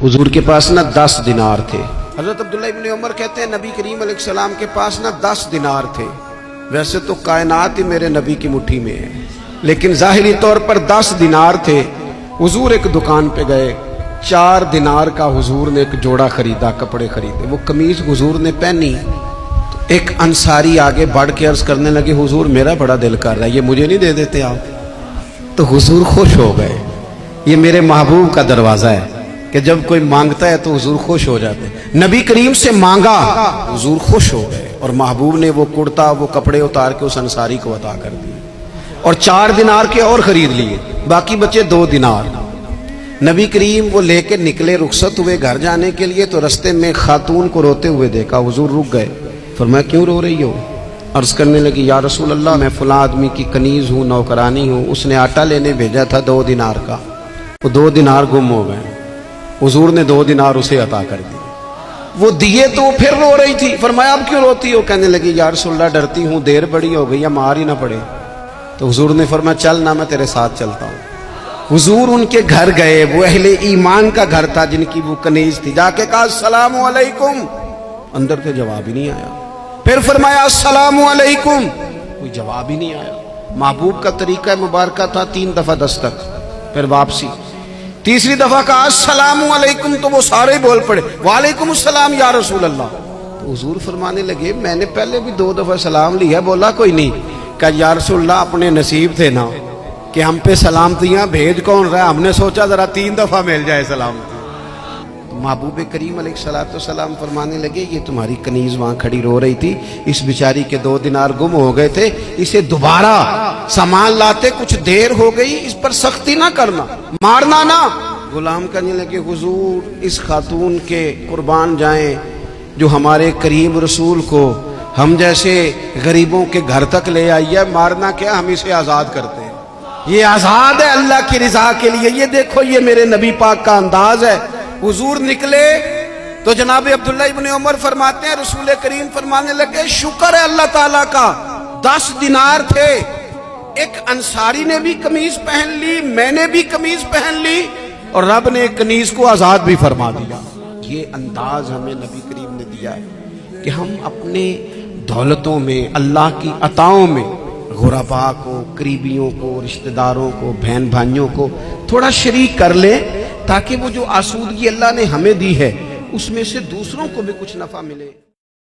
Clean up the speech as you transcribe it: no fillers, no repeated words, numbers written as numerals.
حضور کے پاس نا 10 دینار تھے۔ حضرت عبداللہ ابن عمر کہتے ہیں نبی کریم علیہ السلام کے پاس نا 10 دینار تھے۔ ویسے تو کائنات ہی میرے نبی کی مٹھی میں ہے، لیکن ظاہری طور پر 10 دینار تھے۔ حضور ایک دکان پہ گئے، 4 دینار کا حضور نے ایک جوڑا خریدا، کپڑے خریدے۔ وہ قمیض حضور نے پہنی تو ایک انصاری آگے بڑھ کے عرض کرنے لگے حضور میرا بڑا دل کر رہا ہے، یہ مجھے نہیں دے دیتے آپ؟ تو حضور خوش ہو گئے۔ یہ میرے محبوب کا دروازہ ہے کہ جب کوئی مانگتا ہے تو حضور خوش ہو جاتے ہیں۔ نبی کریم سے مانگا، حضور خوش ہو گئے، اور محبوب نے وہ کرتا، وہ کپڑے اتار کے اس انصاری کو عطا کر دیے، اور 4 دینار کے اور خرید لیے، باقی بچے 2 دینار۔ نبی کریم وہ لے کے نکلے، رخصت ہوئے گھر جانے کے لیے، تو رستے میں خاتون کو روتے ہوئے دیکھا۔ حضور رک گئے، فرمایا کیوں رو رہی ہو؟ عرض کرنے لگی یا رسول اللہ میں فلاں آدمی کی کنیز ہوں، نوکرانی ہوں، اس نے آٹا لینے بھیجا تھا 2 دینار کا، وہ 2 دینار گم ہو گئے، حضور نے 2 دینار اسے عطا کر دی۔ وہ دیے تو وہ پھر رو رہی تھی، فرمایا اب کیوں روتی ہو؟ کہنے لگی یا رسول اللہ ڈرتی ہوں دیر بڑی ہو گئی، مار ہی نہ پڑے۔ تو حضور نے فرمایا چل نہ، میں تیرے ساتھ چلتا ہوں۔ حضور ان کے گھر گئے، وہ اہل ایمان کا گھر تھا جن کی وہ کنیز تھی، جا کے کہا السلام علیکم، اندر سے جواب ہی نہیں آیا۔ پھر فرمایا السلام علیکم، کوئی جواب ہی نہیں آیا۔ محبوب کا طریقہ مبارکہ تھا 3 دفعہ دستک، پھر واپسی۔ تیسری دفعہ کہا السلام علیکم، تو وہ سارے بول پڑے وعلیکم السلام یا رسول اللہ۔ تو حضور فرمانے لگے میں نے پہلے بھی 2 دفعہ سلام لیا، بولا کوئی نہیں؟ کہا یا رسول اللہ اپنے نصیب تھے نا کہ ہم پہ سلامتیاں بھیج کون رہا ہے، ہم نے سوچا ذرا 3 دفعہ مل جائے سلامتی۔ محبوب کریم علیہ السلام فرمانے لگے یہ تمہاری کنیز وہاں کھڑی رو رہی تھی، اس بیچاری کے 2 دینار گم ہو گئے تھے، اسے دوبارہ سامان لاتے کچھ دیر ہو گئی، اس پر سختی نہ کرنا، مارنا نہ۔ غلام کہنے لگے حضور اس خاتون کے قربان جائیں جو ہمارے کریم رسول کو ہم جیسے غریبوں کے گھر تک لے آئی ہے، مارنا کیا، ہم اسے آزاد کرتے ہیں، یہ آزاد ہے اللہ کی رضا کے لیے۔ یہ دیکھو یہ میرے نبی پاک کا انداز ہے۔ حضور نکلے تو جناب عبداللہ ابن عمر فرماتے ہیں رسول کریم فرمانے لگے شکر ہے اللہ تعالیٰ کا، 10 دینار تھے، ایک انصاری نے بھی قمیض پہن لی، میں نے بھی قمیض پہن لی، اور رب نے ایک کنیز کو آزاد بھی فرما دیا۔ یہ انداز ہمیں نبی کریم نے دیا ہے کہ ہم اپنے دولتوں میں، اللہ کی عطاؤں میں غرباء کو، قریبیوں کو، رشتہ داروں کو، بہن بھائیوں کو تھوڑا شریک کر لیں، تاکہ وہ جو آسودگی اللہ نے ہمیں دی ہے اس میں سے دوسروں کو بھی کچھ نفع ملے۔